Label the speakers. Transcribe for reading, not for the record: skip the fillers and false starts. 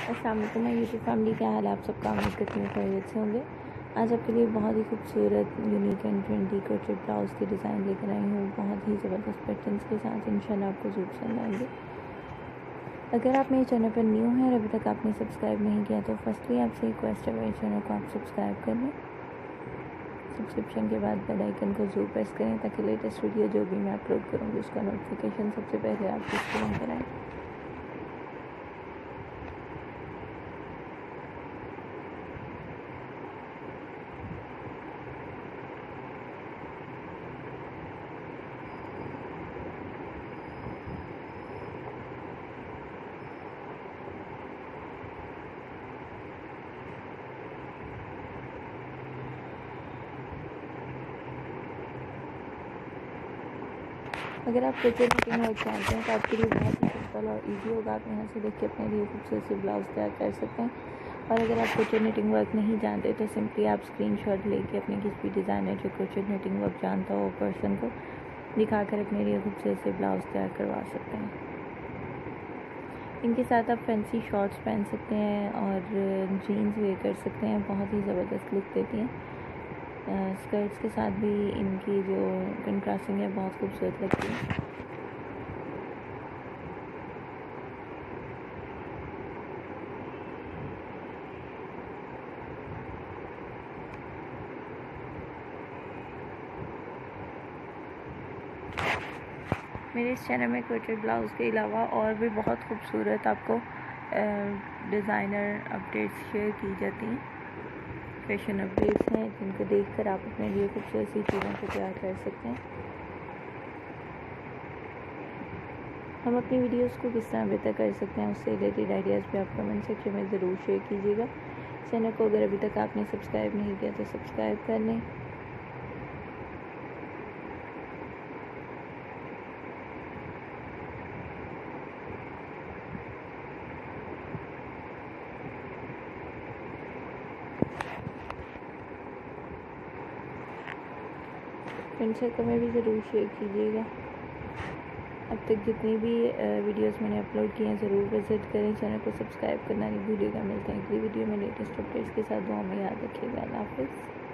Speaker 1: अस्सलाम वालेकुम मैं यूट्यूब फैमिली, क्या हाल है आप सबका। उम्मीद करती हूँ खैरियत से होंगे। आज आपके लिए बहुत ही खूबसूरत unique and trendy crochet blouse की डिज़ाइन लेकर आई हूँ, बहुत ही ज़बरदस्त पैटर्न्स के साथ। इंशाल्लाह आपको ज़रूर पसंद आएंगे। अगर आप मेरे चैनल पर न्यू हैं और अभी तक आपने सब्सक्राइब नहीं किया तो फर्स्टली आपसे रिक्वेस्ट है मेरे चैनल को आप सब्सक्राइब कर लें। सब्सक्रिप्शन के बाद बेल आइकन को ज़रूर प्रेस करें ताकि लेटेस्ट वीडियो जो भी मैं अपलोड करूँगी उसका नोटिफिकेशन सबसे पहले आपको स्क्रीन पर आए। अगर आप क्रोचेट निटिंग वर्क जानते हैं तो आपके लिए बहुत ही सिंपल और इजी होगा। आप यहाँ से देख के अपने लिए खूबसूरत से ब्लाउज़ तैयार कर सकते हैं। और अगर आप क्रोचेट निटिंग वर्क नहीं जानते तो सिंपली आप स्क्रीनशॉट लेके अपने किसी भी डिज़ाइनर जो क्रोचेट निटिंग वर्क जानता हो पर्सन को दिखाकर अपने लिए खूबसूरत से ब्लाउज़ तैयार करवा सकते हैं। इनके साथ आप फैंसी शॉर्ट्स पहन सकते हैं और जीन्स वेयर कर सकते हैं, बहुत ही ज़बरदस्त लुक देती हैं। स्कर्ट्स के साथ भी इनकी जो कंट्रास्टिंग है बहुत खूबसूरत लगती है। मेरे इस चैनल में क्रोचेट ब्लाउज़ के अलावा और भी बहुत खूबसूरत आपको डिज़ाइनर अपडेट्स शेयर की जाती हैं, फैशन अपडेट्स हैं जिनको देखकर आप अपने लिए खूबसूरत सी चीज़ों को तैयार कर सकते हैं। हम अपनी वीडियोस को किस तरह बेहतर कर सकते हैं उससे रिलेटेड आइडियाज़ भी आप कमेंट सेक्शन में ज़रूर शेयर कीजिएगा। चैनल को अगर अभी तक आपने सब्सक्राइब नहीं किया तो सब्सक्राइब कर लें। फ्रेंड सर्कल में भी ज़रूर शेयर कीजिएगा। अब तक जितनी भी वीडियोस मैंने अपलोड किए हैं ज़रूर विज़िट करें। चैनल को सब्सक्राइब करना नहीं भूलिएगा। मिलते हैं अगली वीडियो में लेटेस्ट अपडेट्स के साथ। दुआ में याद रखिएगा। अल्लाह हाफ़िज़।